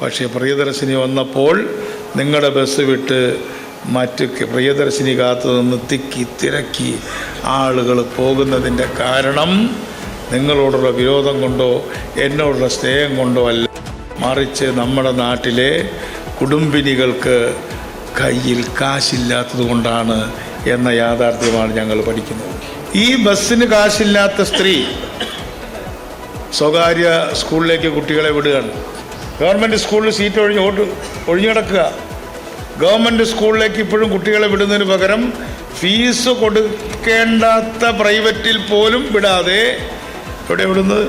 പക്ഷേ പ്രിയദർശിനി വന്നപ്പോൾ നിങ്ങളുടെ ബസ് വിട്ട് മറ്റ് പ്രിയദർശിനി കാത്തു നിന്ന് തിരക്കി ആളുകൾ പോകുന്നതിൻ്റെ കാരണം നിങ്ങളോടുള്ള വിരോധം കൊണ്ടോ എന്നോടുള്ള സ്നേഹം കൊണ്ടോ അല്ല, മറിച്ച് നമ്മുടെ നാട്ടിലെ കുടുംബിനികൾക്ക് കയ്യിൽ കാശില്ലാത്തത് കൊണ്ടാണ് എന്ന യാഥാർത്ഥ്യമാണ് ഞങ്ങൾ പഠിക്കുന്നത്. ഈ ബസ്സിന് കാശില്ലാത്ത സ്ത്രീ സ്വകാര്യ സ്കൂളിലേക്ക് കുട്ടികളെ വിടുകയാണ്. ഗവൺമെൻറ് സ്കൂളിൽ സീറ്റ് ഒഴിഞ്ഞു കിടക്കുക. ഗവൺമെൻറ് സ്കൂളിലേക്ക് ഇപ്പോഴും കുട്ടികളെ വിടുന്നതിന് പകരം ഫീസ് കൊടുക്കേണ്ടാത്ത പ്രൈവറ്റിൽ പോലും വിടാതെ എവിടെ വിടുന്നത്?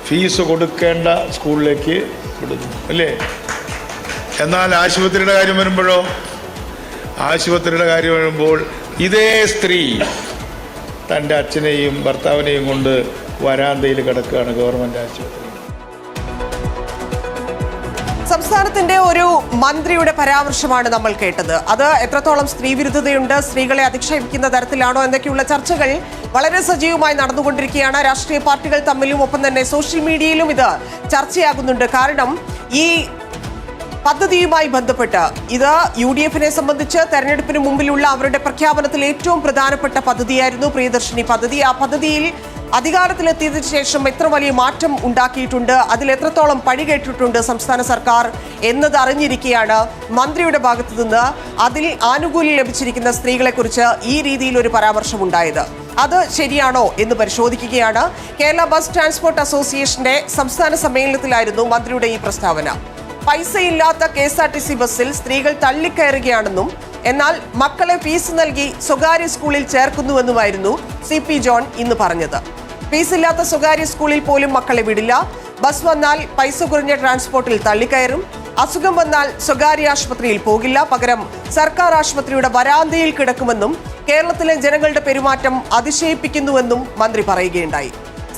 ഫീസ് കൊടുക്കേണ്ട സ്കൂളിലേക്ക് വിടുന്നു അല്ലേ? എന്നാൽ ആശുപത്രിയുടെ കാര്യം വരുമ്പോഴോ? ആശുപത്രിയുടെ കാര്യം വരുമ്പോൾ ഇതേ സ്ത്രീ തൻ്റെ അച്ഛനെയും ഭർത്താവിനെയും കൊണ്ട് വരാന്തയിൽ കിടക്കുകയാണ് ഗവൺമെൻറ് ആശുപത്രി. സംസ്ഥാനത്തിന്റെ ഒരു മന്ത്രിയുടെ പരാമർശമാണ് നമ്മൾ കേട്ടത്. അത് എത്രത്തോളം സ്ത്രീവിരുദ്ധതയുണ്ട്, സ്ത്രീകളെ അധിക്ഷേപിക്കുന്ന തരത്തിലാണോ എന്നൊക്കെയുള്ള ചർച്ചകൾ വളരെ സജീവമായി നടന്നുകൊണ്ടിരിക്കുകയാണ്. രാഷ്ട്രീയ പാർട്ടികൾ തമ്മിലും ഒപ്പം തന്നെ സോഷ്യൽ മീഡിയയിലും ഇത് ചർച്ചയാകുന്നുണ്ട്. കാരണം ഈ പദ്ധതിയുമായി ബന്ധപ്പെട്ട് ഇത് UDF-നെ സംബന്ധിച്ച് തെരഞ്ഞെടുപ്പിന് മുമ്പിലുള്ള അവരുടെ പ്രഖ്യാപനത്തിൽ ഏറ്റവും പ്രധാനപ്പെട്ട പദ്ധതിയായിരുന്നു പ്രിയദർശിനി പദ്ധതി. ആ പദ്ധതിയിൽ അധികാരത്തിലെത്തിയതിനു ശേഷം എത്ര വലിയ മാറ്റം ഉണ്ടാക്കിയിട്ടുണ്ട്, അതിൽ എത്രത്തോളം പഴികേട്ടിട്ടുണ്ട് സംസ്ഥാന സർക്കാർ എന്നത് അറിഞ്ഞിരിക്കുകയാണ് മന്ത്രിയുടെ ഭാഗത്തു നിന്ന് അതിൽ ആനുകൂല്യം ലഭിച്ചിരിക്കുന്ന സ്ത്രീകളെക്കുറിച്ച് ഈ രീതിയിൽ ഒരു പരാമർശം ഉണ്ടായത്. അത് ശരിയാണോ എന്ന് പരിശോധിക്കുകയാണ്. കേരള ബസ് ട്രാൻസ്പോർട്ട് അസോസിയേഷന്റെ സംസ്ഥാന സമ്മേളനത്തിലായിരുന്നു മന്ത്രിയുടെ ഈ പ്രസ്താവന. പൈസയില്ലാത്ത KSRTC ബസ്സിൽ സ്ത്രീകൾ തള്ളിക്കയറുകയാണെന്നും എന്നാൽ മക്കളെ ഫീസ് നൽകി സ്വകാര്യ സ്കൂളിൽ ചേർക്കുന്നുവെന്നുമായിരുന്നു CP ജോൺ ഇന്ന് പറഞ്ഞത്. ഫീസില്ലാത്ത സ്വകാര്യ സ്കൂളിൽ പോലും മക്കളെ വിടില്ല. ബസ് വന്നാൽ പൈസ കുറഞ്ഞ ട്രാൻസ്പോർട്ടിൽ തള്ളിക്കയറും. അസുഖം വന്നാൽ സ്വകാര്യ ആശുപത്രിയിൽ പോകില്ല, പകരം സർക്കാർ ആശുപത്രിയുടെ വരാന്തയിൽ കിടക്കുമെന്നും കേരളത്തിലെ ജനങ്ങളുടെ പെരുമാറ്റം അതിശയിപ്പിക്കുന്നുവെന്നും മന്ത്രി പറയുകയുണ്ടായി.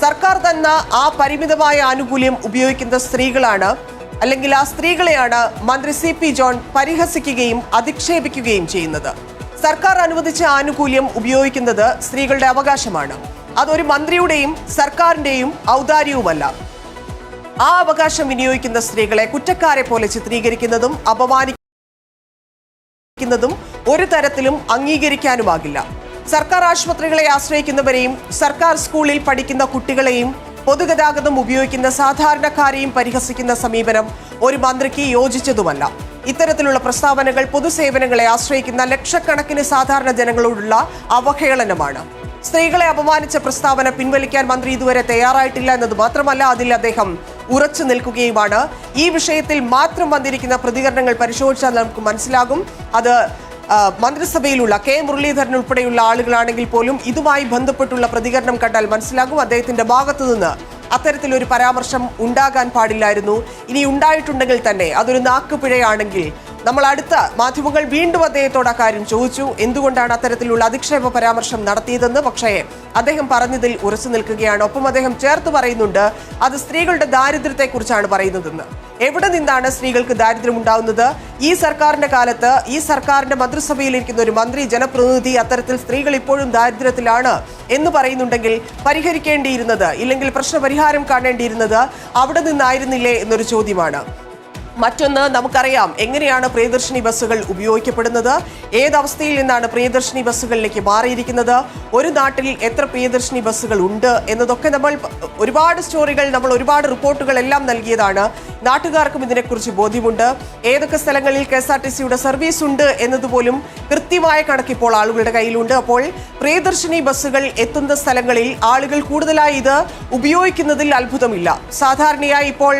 സർക്കാർ തന്ന ആ പരിമിതമായ ആനുകൂല്യം ഉപയോഗിക്കുന്ന സ്ത്രീകളാണ്, അല്ലെങ്കിൽ ആ സ്ത്രീകളെയാണ് മന്ത്രി CP ജോൺ പരിഹസിക്കുകയും അധിക്ഷേപിക്കുകയും ചെയ്യുന്നത്. സർക്കാർ അനുവദിച്ച ആനുകൂല്യം ഉപയോഗിക്കുന്നത് സ്ത്രീകളുടെ അവകാശമാണ്. അതൊരു മന്ത്രിയുടെയും സർക്കാരിന്റെയും ഔദാര്യവുമല്ല. ആ അവകാശം വിനിയോഗിക്കുന്ന സ്ത്രീകളെ കുറ്റക്കാരെ പോലെ ചിത്രീകരിക്കുന്നതും അപമാനിക്കുന്നതും ഒരു തരത്തിലും അംഗീകരിക്കാനുമാകില്ല. സർക്കാർ ആശുപത്രികളെ ആശ്രയിക്കുന്നവരെയും സർക്കാർ സ്കൂളിൽ പഠിക്കുന്ന കുട്ടികളെയും പൊതുഗതാഗതം ഉപയോഗിക്കുന്ന സാധാരണക്കാരെയും പരിഹസിക്കുന്ന സമീപനം ഒരു മന്ത്രിക്ക് യോജിച്ചതുമല്ല. ഇത്തരത്തിലുള്ള പ്രസ്താവനകൾ പൊതുസേവനങ്ങളെ ആശ്രയിക്കുന്ന ലക്ഷക്കണക്കിന് സാധാരണ ജനങ്ങളോടുള്ള അവഹേളനമാണ്. സ്ത്രീകളെ അപമാനിച്ച പ്രസ്താവന പിൻവലിക്കാൻ മന്ത്രി ഇതുവരെ തയ്യാറായിട്ടില്ല എന്നത് മാത്രമല്ല, അതിൽ അദ്ദേഹം ഉറച്ചു നിൽക്കുകയുമാണ്. ഈ വിഷയത്തിൽ മാത്രം വന്നിരിക്കുന്ന പ്രതികരണങ്ങൾ പരിശോധിച്ചാൽ നമുക്ക് മനസ്സിലാകും. അത് മന്ത്രിസഭയിലുള്ള K മുരളീധരൻ ഉൾപ്പെടെയുള്ള ആളുകളാണെങ്കിൽ പോലും ഇതുമായി ബന്ധപ്പെട്ടുള്ള പ്രതികരണം കണ്ടാൽ മനസ്സിലാകും അദ്ദേഹത്തിന്റെ ഭാഗത്തു നിന്ന് അത്തരത്തിലൊരു പരാമർശം ഉണ്ടാകാൻ പാടില്ലായിരുന്നു. ഇനി ഉണ്ടായിട്ടുണ്ടെങ്കിൽ തന്നെ അതൊരു നാക്കുപിഴയാണെങ്കിൽ നമ്മൾ അടുത്ത മാധ്യമങ്ങൾ വീണ്ടും അദ്ദേഹത്തോട് അക്കാര്യം ചോദിച്ചു, എന്തുകൊണ്ടാണ് അത്തരത്തിലുള്ള അധിക്ഷേപ പരാമർശം നടത്തിയതെന്ന്. പക്ഷേ അദ്ദേഹം പറഞ്ഞതിൽ ഉറച്ചു നിൽക്കുകയാണ്. ഒപ്പം അദ്ദേഹം ചേർത്ത് പറയുന്നുണ്ട് അത് സ്ത്രീകളുടെ ദാരിദ്ര്യത്തെക്കുറിച്ചാണ് പറയുന്നതെന്ന്. എവിടെ നിന്നാണ് സ്ത്രീകൾക്ക് ദാരിദ്ര്യം ഉണ്ടാവുന്നത്? ഈ സർക്കാരിന്റെ കാലത്ത് ഈ സർക്കാരിന്റെ മന്ത്രിസഭയിലിരിക്കുന്ന ഒരു മന്ത്രി, ജനപ്രതിനിധി അത്തരത്തിൽ സ്ത്രീകൾ ഇപ്പോഴും ദാരിദ്ര്യത്തിലാണ് എന്ന് പറയുന്നുണ്ടെങ്കിൽ പരിഹരിക്കേണ്ടിയിരുന്നത്, ഇല്ലെങ്കിൽ പ്രശ്നപരിഹാരം കാണേണ്ടിയിരുന്നത് അവിടെ നിന്നായിരുന്നില്ലേ എന്നൊരു ചോദ്യമാണ്. മറ്റൊന്ന്, നമുക്കറിയാം എങ്ങനെയാണ് പ്രിയദർശിനി ബസ്സുകൾ ഉപയോഗിക്കപ്പെടുന്നത്, ഏതവസ്ഥയിൽ നിന്നാണ് പ്രിയദർശിനി ബസ്സുകളിലേക്ക് മാറിയിരിക്കുന്നത്, ഒരു നാട്ടിൽ എത്ര പ്രിയദർശിനി ബസ്സുകൾ ഉണ്ട് എന്നതൊക്കെ നമ്മൾ ഒരുപാട് സ്റ്റോറികൾ, നമ്മൾ ഒരുപാട് റിപ്പോർട്ടുകൾ എല്ലാം നൽകിയതാണ്. നാട്ടുകാർക്കും ഇതിനെക്കുറിച്ച് ബോധ്യമുണ്ട്. ഏതൊക്കെ സ്ഥലങ്ങളിൽ KSRTCയുടെ സർവീസ് ഉണ്ട് എന്നതുപോലും കൃത്യമായ കണക്കിപ്പോൾ ആളുകളുടെ കയ്യിലുണ്ട്. അപ്പോൾ പ്രിയദർശിനി ബസ്സുകൾ എത്തുന്ന സ്ഥലങ്ങളിൽ ആളുകൾ കൂടുതലായി ഇത് ഉപയോഗിക്കുന്നതിൽ അത്ഭുതമില്ല. സാധാരണയായി ഇപ്പോൾ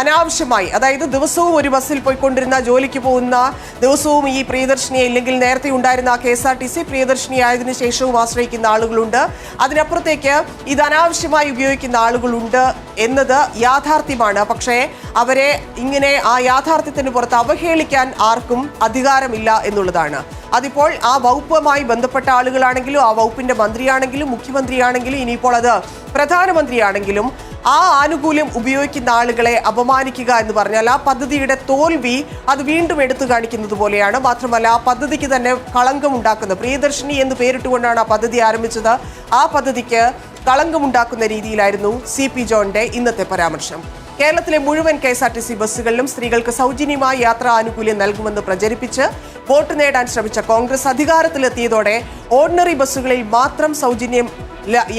അനാവശ്യമായി, അതായത് ദിവസവും ഒരു ബസ്സിൽ പോയിക്കൊണ്ടിരുന്ന, ജോലിക്ക് പോകുന്ന ദിവസവും ഈ പ്രിയദർശിനിയെ, ഇല്ലെങ്കിൽ നേരത്തെ ഉണ്ടായിരുന്ന KSRTC പ്രിയദർശിനി ആയതിനു ശേഷവും ആശ്രയിക്കുന്ന ആളുകളുണ്ട്. അതിനപ്പുറത്തേക്ക് ഇത് അനാവശ്യമായി ഉപയോഗിക്കുന്ന ആളുകളുണ്ട് എന്നത് യാഥാർത്ഥ്യമാണ്. പക്ഷേ അവരെ ഇങ്ങനെ ആ യാഥാർത്ഥ്യത്തിന് പുറത്ത് അവഹേളിക്കാൻ ആർക്കും അധികാരമില്ല എന്നുള്ളതാണ്. അതിപ്പോൾ ആ വകുപ്പുമായി ബന്ധപ്പെട്ട ആളുകളാണെങ്കിലും, ആ വകുപ്പിന്റെ മന്ത്രിയാണെങ്കിലും, മുഖ്യമന്ത്രിയാണെങ്കിലും, ഇനിയിപ്പോൾ അത് പ്രധാനമന്ത്രിയാണെങ്കിലും ആ ആനുകൂല്യം ഉപയോഗിക്കുന്ന ആളുകളെ അപമാനിക്കുക എന്ന് പറഞ്ഞാൽ ആ പദ്ധതിയുടെ തോൽവി അത് വീണ്ടും എടുത്തു കാണിക്കുന്നത് പോലെയാണ്. മാത്രമല്ല ആ പദ്ധതിക്ക് തന്നെ കളങ്കമുണ്ടാക്കുന്ന, പ്രിയദർശിനി എന്ന് പേരിട്ടുകൊണ്ടാണ് ആ പദ്ധതി ആരംഭിച്ചത്, ആ പദ്ധതിക്ക് കളങ്കമുണ്ടാക്കുന്ന രീതിയിലായിരുന്നു CP ജോണിന്റെ ഇന്നത്തെ പരാമർശം. കേരളത്തിലെ മുഴുവൻ KSRTC ബസ്സുകളിലും സ്ത്രീകൾക്ക് സൗജന്യമായി യാത്രാ ആനുകൂല്യം നൽകുമെന്ന് പ്രചരിപ്പിച്ച് വോട്ട് നേടാൻ ശ്രമിച്ച കോൺഗ്രസ് അധികാരത്തിലെത്തിയതോടെ ഓർഡിനറി ബസ്സുകളിൽ മാത്രം സൗജന്യം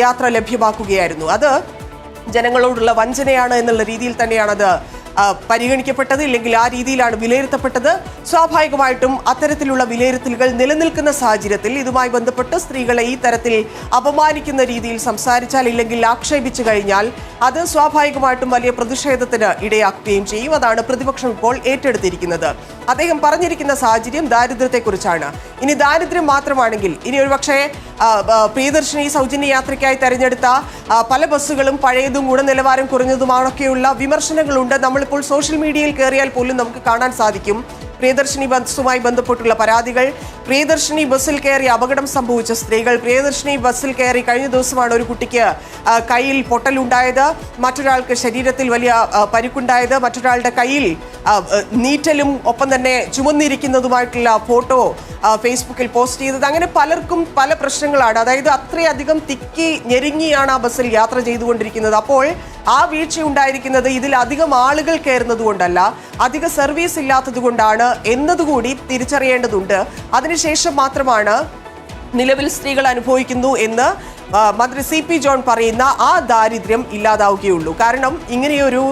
യാത്ര ലഭ്യമാക്കുകയായിരുന്നു. അത് ജനങ്ങളോടുള്ള വഞ്ചനയാണ് എന്നുള്ള രീതിയിൽ തന്നെയാണ് അത് പരിഗണിക്കപ്പെട്ടത്, ഇല്ലെങ്കിൽ ആ രീതിയിലാണ് വിലയിരുത്തപ്പെട്ടത്. സ്വാഭാവികമായിട്ടും അത്തരത്തിലുള്ള വിലയിരുത്തലുകൾ നിലനിൽക്കുന്ന സാഹചര്യത്തിൽ ഇതുമായി ബന്ധപ്പെട്ട് സ്ത്രീകളെ ഈ തരത്തിൽ അപമാനിക്കുന്ന രീതിയിൽ സംസാരിച്ചാൽ, ഇല്ലെങ്കിൽ ആക്ഷേപിച്ചു കഴിഞ്ഞാൽ അത് സ്വാഭാവികമായിട്ടും വലിയ പ്രതിഷേധത്തിന് ഇടയാക്കുകയും ചെയ്യും. അതാണ് പ്രതിപക്ഷം ഇപ്പോൾ ഏറ്റെടുത്തിരിക്കുന്നത്. അദ്ദേഹം പറഞ്ഞിരിക്കുന്ന സാഹചര്യം ദാരിദ്ര്യത്തെക്കുറിച്ചാണ്. ഇനി ദാരിദ്ര്യം മാത്രമാണെങ്കിൽ ഇനി ഒരുപക്ഷെ പ്രിയദർശിനി സൗജന്യ യാത്രയ്ക്കായി തെരഞ്ഞെടുത്ത പല ബസ്സുകളും പഴയതും ഗുണനിലവാരം കുറഞ്ഞതുമാണൊക്കെയുള്ള വിമർശനങ്ങളുണ്ട്. നമ്മളിപ്പോൾ സോഷ്യൽ മീഡിയയിൽ കയറിയാൽ പോലും നമുക്ക് കാണാൻ സാധിക്കും പ്രിയദർശിനി ബസ്സുമായി ബന്ധപ്പെട്ടുള്ള പരാതികൾ, പ്രിയദർശിനി ബസ്സിൽ കയറി അപകടം സംഭവിച്ച സ്ത്രീകൾ, പ്രിയദർശിനി ബസ്സിൽ കയറി കഴിഞ്ഞ ദിവസമാണ് ഒരു കുട്ടിക്ക് കയ്യിൽ പൊട്ടലുണ്ടായത്, മറ്റൊരാൾക്ക് ശരീരത്തിൽ വലിയ പരിക്കുണ്ടായത്, മറ്റൊരാളുടെ കയ്യിൽ നീറ്റലും ഒപ്പം തന്നെ ചുമന്നിരിക്കുന്നതുമായിട്ടുള്ള ഫോട്ടോ ഫേസ്ബുക്കിൽ പോസ്റ്റ് ചെയ്തത്. അങ്ങനെ പലർക്കും പല പ്രശ്നങ്ങളാണ്. അതായത് അത്രയധികം തിക്കി ഞെരുങ്ങിയാണ് ആ ബസ്സിൽ യാത്ര ചെയ്തുകൊണ്ടിരിക്കുന്നത്. അപ്പോൾ ആ വീഴ്ച ഉണ്ടായിരിക്കുന്നത് ഇതിൽ അധികം ആളുകൾ കയറുന്നത് കൊണ്ടല്ല, അധിക സർവീസ് ഇല്ലാത്തത് കൊണ്ടാണ് എന്നതുകൂടി തിരിച്ചറിയേണ്ടതുണ്ട്. അതിനുശേഷം മാത്രമാണ് നിലവിൽ സ്ത്രീകൾ അനുഭവിക്കുന്നു എന്ന് മന്ത്രി CP ജോൺ പറയുന്ന ആ ദാരിദ്ര്യം ഇല്ലാതാവുകയുള്ളൂ. കാരണം ഇങ്ങനെയൊരു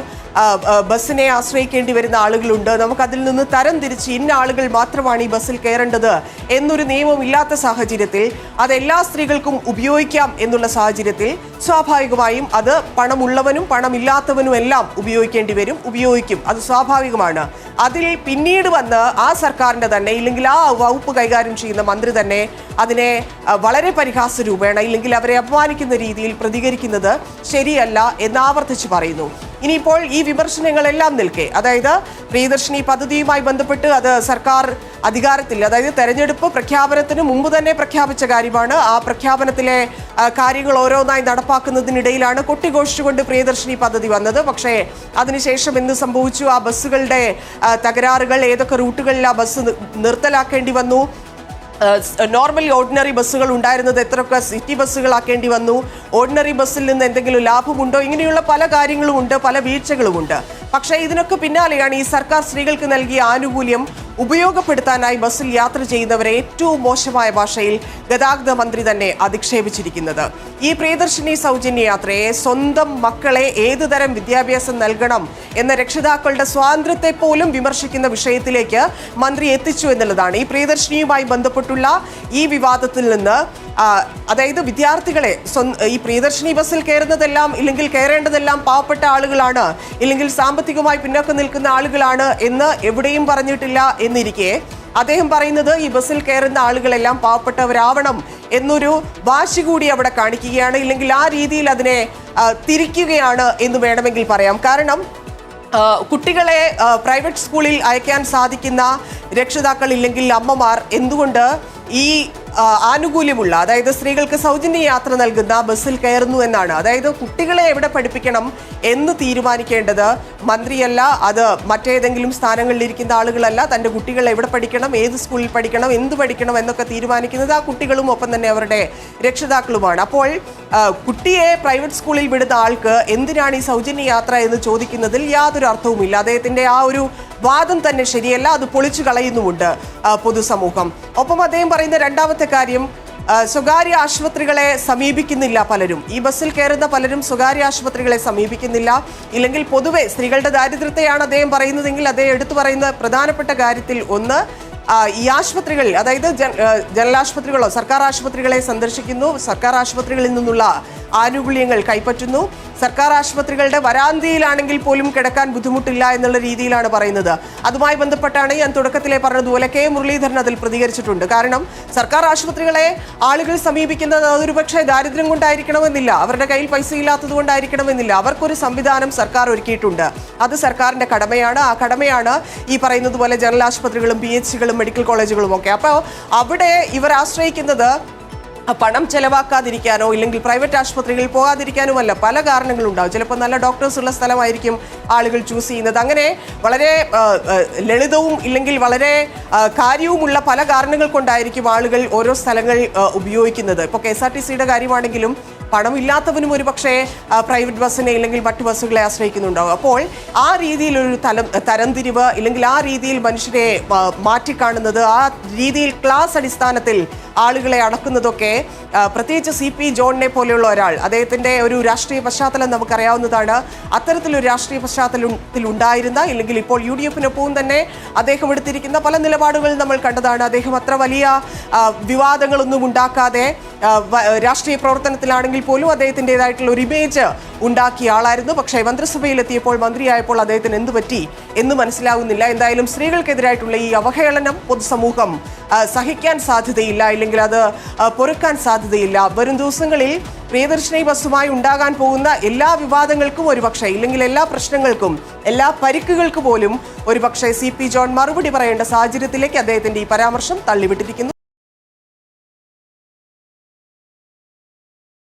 ബസ്സിനെ ആശ്രയിക്കേണ്ടി വരുന്ന ആളുകളുണ്ട്. നമുക്കതിൽ നിന്ന് തരം തിരിച്ച് ഇന്ന ആളുകൾ മാത്രമാണ് ഈ ബസ്സിൽ കയറേണ്ടത് എന്നൊരു നിയമം ഇല്ലാത്ത സാഹചര്യത്തിൽ അത് എല്ലാ സ്ത്രീകൾക്കും ഉപയോഗിക്കാം എന്നുള്ള സാഹചര്യത്തിൽ സ്വാഭാവികമായും അത് പണമുള്ളവനും പണമില്ലാത്തവനും എല്ലാം ഉപയോഗിക്കേണ്ടി വരും, ഉപയോഗിക്കും. അത് സ്വാഭാവികമാണ്. അതിൽ പിന്നീട് വന്ന് ആ സർക്കാരിൻ്റെ തന്നെ, ഇല്ലെങ്കിൽ ആ വകുപ്പ് കൈകാര്യം ചെയ്യുന്ന മന്ത്രി തന്നെ അതിനെ വളരെ പരിഹാസ രൂപേണ, ഇല്ലെങ്കിൽ അവരെ അപമാനിക്കുന്ന രീതിയിൽ പ്രതികരിക്കുന്നത് ശരിയല്ല എന്ന് ആവർത്തിച്ച് പറയുന്നു. ഇനിയിപ്പോൾ ഈ വിമർശനങ്ങളെല്ലാം നിൽക്കെ, അതായത് പ്രിയദർശിനി പദ്ധതിയുമായി ബന്ധപ്പെട്ട് അത് സർക്കാർ അധികാരത്തിൽ, അതായത് തെരഞ്ഞെടുപ്പ് പ്രഖ്യാപനത്തിന് മുമ്പ് തന്നെ പ്രഖ്യാപിച്ച കാര്യമാണ്. ആ പ്രഖ്യാപനത്തിലെ കാര്യങ്ങൾ ഓരോന്നായി നടപ്പാക്കുന്നതിനിടയിലാണ് കൊട്ടിഘോഷിച്ചുകൊണ്ട് പ്രിയദർശിനി പദ്ധതി വന്നത്. പക്ഷേ അതിനുശേഷം എന്ത് സംഭവിച്ചു? ആ ബസ്സുകളുടെ തകരാറുകൾ, ഏതൊക്കെ റൂട്ടുകളിൽ ആ ബസ് നിർത്തലാക്കേണ്ടി വന്നു, നോർമൽ ഓർഡിനറി ബസ്സുകൾ ഉണ്ടായിരുന്നത് എത്രയൊക്കെ സിറ്റി ബസ്സുകളാക്കേണ്ടി വന്നു, ഓർഡിനറി ബസ്സിൽ നിന്ന് എന്തെങ്കിലും ലാഭമുണ്ടോ, ഇങ്ങനെയുള്ള പല കാര്യങ്ങളുമുണ്ട്, പല വീഴ്ചകളുമുണ്ട്. പക്ഷേ ഇതിനൊക്കെ പിന്നാലെയാണ് ഈ സർക്കാർ സ്ത്രീകൾക്ക് നൽകിയ ആനുകൂല്യം ഉപയോഗപ്പെടുത്താനായി ബസ്സിൽ യാത്ര ചെയ്യുന്നവരെ ഏറ്റവും മോശമായ ഭാഷയിൽ ഗതാഗത മന്ത്രി തന്നെ അധിക്ഷേപിച്ചിരിക്കുന്നത്. ഈ പ്രിയദർശിനി സൗജന്യ യാത്രയെ സ്വന്തം മക്കളെ ഏതുതരം വിദ്യാഭ്യാസം നൽകണം എന്ന രക്ഷിതാക്കളുടെ സ്വാതന്ത്ര്യത്തെ പോലും വിമർശിക്കുന്ന വിഷയത്തിലേക്ക് മന്ത്രി എത്തിച്ചു എന്നുള്ളതാണ്. ഈ പ്രിയദർശിനിയുമായി ബന്ധപ്പെട്ടുള്ള ഈ വിവാദത്തിൽ നിന്ന്, അതായത് വിദ്യാർത്ഥികളെ ഈ പ്രിയദർശിനി ബസ്സിൽ കയറുന്നതെല്ലാം, ഇല്ലെങ്കിൽ കയറേണ്ടതെല്ലാം പാവപ്പെട്ട ആളുകളാണ്, ഇല്ലെങ്കിൽ സാമ്പത്തികമായി പിന്നോക്കം നിൽക്കുന്ന ആളുകളാണ് എന്ന് എവിടെയും പറഞ്ഞിട്ടില്ല എന്നിരിക്കെ അദ്ദേഹം പറയുന്നത് ഈ ബസ്സിൽ കയറുന്ന ആളുകളെല്ലാം പാവപ്പെട്ടവരാവണം എന്നൊരു വാശി കൂടി അവിടെ കാണിക്കുകയാണ്, ഇല്ലെങ്കിൽ ആ രീതിയിൽ അതിനെ തിരിക്കുകയാണ് എന്ന് വേണമെങ്കിൽ പറയാം. കാരണം കുട്ടികളെ പ്രൈവറ്റ് സ്കൂളിൽ അയക്കാൻ സാധിക്കുന്ന രക്ഷിതാക്കൾ, ഇല്ലെങ്കിൽ അമ്മമാർ എന്തുകൊണ്ട് ഈ ആനുകൂല്യമുള്ള, അതായത് സ്ത്രീകൾക്ക് സൗജന്യ യാത്ര നൽകുന്ന ബസ്സിൽ കയറുന്നു എന്നാണ്. അതായത് കുട്ടികളെ എവിടെ പഠിപ്പിക്കണം എന്ന് തീരുമാനിക്കേണ്ടത് മന്ത്രിയല്ല, അത് മറ്റേതെങ്കിലും സ്ഥാനങ്ങളിലിരിക്കുന്ന ആളുകളല്ല. തൻ്റെ കുട്ടികൾ എവിടെ പഠിക്കണം, ഏത് സ്കൂളിൽ പഠിക്കണം, എന്ത് പഠിക്കണം എന്നൊക്കെ തീരുമാനിക്കുന്നത് ആ കുട്ടികളും ഒപ്പം തന്നെ അവരുടെ രക്ഷിതാക്കളുമാണ്. അപ്പോൾ കുട്ടിയെ പ്രൈവറ്റ് സ്കൂളിൽ വിടുന്ന ആൾക്ക് എന്തിനാണ് ഈ സൗജന്യ യാത്ര എന്ന് ചോദിക്കുന്നതിൽ യാതൊരു അർത്ഥവുമില്ല. അദ്ദേഹത്തിൻ്റെ ആ ഒരു വാദം തന്നെ ശരിയല്ല, അത് പൊളിച്ചു കളയുന്നുമുണ്ട് പൊതുസമൂഹം. ഒപ്പം അദ്ദേഹം പറയുന്ന രണ്ടാമത്തെ കാര്യം, സ്വകാര്യ ആശുപത്രികളെ സമീപിക്കുന്നില്ല പലരും. ഈ ബസ്സിൽ കയറുന്ന പലരും സ്വകാര്യ ആശുപത്രികളെ സമീപിക്കുന്നില്ല. ഇല്ലെങ്കിൽ പൊതുവെ സ്ത്രീകളുടെ ദാരിദ്ര്യത്തെയാണ് അദ്ദേഹം പറയുന്നതെങ്കിൽ അദ്ദേഹം എടുത്തു പറയുന്ന പ്രധാനപ്പെട്ട കാര്യത്തിൽ ഒന്ന്, ഈ ആശുപത്രികൾ, അതായത് ജനറൽ ആശുപത്രികളോ സർക്കാർ ആശുപത്രികളെ സന്ദർശിക്കുന്നു, സർക്കാർ ആശുപത്രികളിൽ നിന്നുള്ള ആനുകൂല്യങ്ങൾ കൈപ്പറ്റുന്നു, സർക്കാർ ആശുപത്രികളുടെ വരാന്തിയിലാണെങ്കിൽ പോലും കിടക്കാൻ ബുദ്ധിമുട്ടില്ല എന്നുള്ള രീതിയിലാണ് പറയുന്നത്. അതുമായി ബന്ധപ്പെട്ടാണ് ഞാൻ തുടക്കത്തിലെ പറഞ്ഞതുപോലെ കെ മുരളീധരൻ അതിൽ പ്രതികരിച്ചിട്ടുണ്ട്. കാരണം സർക്കാർ ആശുപത്രികളെ ആളുകൾ സമീപിക്കുന്നത് അതൊരു പക്ഷേ ദാരിദ്ര്യം കൊണ്ടായിരിക്കണമെന്നില്ല, അവരുടെ കയ്യിൽ പൈസ ഇല്ലാത്തത് കൊണ്ടായിരിക്കണമെന്നില്ല. അവർക്കൊരു സംവിധാനം സർക്കാർ ഒരുക്കിയിട്ടുണ്ട്, അത് സർക്കാരിൻ്റെ കടമയാണ്. ആ കടമയാണ് ഈ പറയുന്നത് പോലെ ജനറൽ ആശുപത്രികളും PHCകളും മെഡിക്കൽ കോളേജുകളും ഒക്കെ. അപ്പോൾ അവിടെ ഇവർ ആശ്രയിക്കുന്നത് പണം ചെലവാക്കാതിരിക്കാനോ ഇല്ലെങ്കിൽ പ്രൈവറ്റ് ആശുപത്രികളിൽ പോകാതിരിക്കാനുമല്ല, പല കാരണങ്ങളുണ്ടാവും. ചിലപ്പോൾ നല്ല ഡോക്ടേഴ്സ് ഉള്ള സ്ഥലമായിരിക്കും ആളുകൾ ചൂസ് ചെയ്യുന്നത്. അങ്ങനെ വളരെ ലളിതവും ഇല്ലെങ്കിൽ വളരെ കാര്യവുമുള്ള പല കാരണങ്ങൾ കൊണ്ടായിരിക്കും ആളുകൾ ഓരോ സ്ഥലങ്ങൾ ഉപയോഗിക്കുന്നത്. ഇപ്പോൾ KSRTCയുടെ കാര്യമാണെങ്കിലും പണമില്ലാത്തവനും ഒരു പക്ഷേ പ്രൈവറ്റ് ബസ്സിനെ അല്ലെങ്കിൽ മറ്റു ബസ്സുകളെ ആശ്രയിക്കുന്നുണ്ടാവും. അപ്പോൾ ആ രീതിയിലൊരു തരംതിരിവ് ഇല്ലെങ്കിൽ ആ രീതിയിൽ മനുഷ്യരെ മാറ്റിക്കാണുന്നത്, ആ രീതിയിൽ ക്ലാസ് അടിസ്ഥാനത്തിൽ ആളുകളെ അടക്കുന്നതൊക്കെ പ്രത്യേകിച്ച് CP ജോണിനെ പോലെയുള്ള ഒരാൾ, അദ്ദേഹത്തിൻ്റെ ഒരു രാഷ്ട്രീയ പശ്ചാത്തലം നമുക്കറിയാവുന്നതാണ്. അത്തരത്തിലൊരു രാഷ്ട്രീയ പശ്ചാത്തലത്തിൽ ഉണ്ടായിരുന്ന ഇല്ലെങ്കിൽ ഇപ്പോൾ UDF-നൊപ്പവും തന്നെ അദ്ദേഹം എടുത്തിരിക്കുന്ന പല നിലപാടുകൾ നമ്മൾ കണ്ടതാണ്. അദ്ദേഹം അത്ര വലിയ വിവാദങ്ങളൊന്നും ഉണ്ടാക്കാതെ രാഷ്ട്രീയ പ്രവർത്തനത്തിലാണെങ്കിൽ പോലും അദ്ദേഹത്തിൻ്റെതായിട്ടുള്ള ഒരു ഇമേജ് ഉണ്ടാക്കിയ ആളായിരുന്നു. പക്ഷേ മന്ത്രിസഭയിലെത്തിയപ്പോൾ, മന്ത്രിയായപ്പോൾ അദ്ദേഹത്തിന് എന്ത് പറ്റി എന്ന് മനസ്സിലാകുന്നില്ല. എന്തായാലും സ്ത്രീകൾക്കെതിരായിട്ടുള്ള ഈ അവഹേളനം പൊതുസമൂഹം സഹിക്കാൻ സാധ്യതയില്ല, ഇല്ലെങ്കിൽ അത് പൊറുക്കാൻ സാധ്യതയില്ല. വരും ദിവസങ്ങളിൽ പ്രിയദർശിനി ബസ്സുമായി ഉണ്ടാകാൻ പോകുന്ന എല്ലാ വിവാദങ്ങൾക്കും ഒരുപക്ഷെ, ഇല്ലെങ്കിൽ എല്ലാ പ്രശ്നങ്ങൾക്കും, എല്ലാ പരിക്കുകൾക്ക് പോലും ഒരുപക്ഷെ CP ജോൺ മറുപടി പറയേണ്ട സാഹചര്യത്തിലേക്ക് അദ്ദേഹത്തിന്റെ ഈ പരാമർശം തള്ളിവിട്ടിരിക്കുന്നു.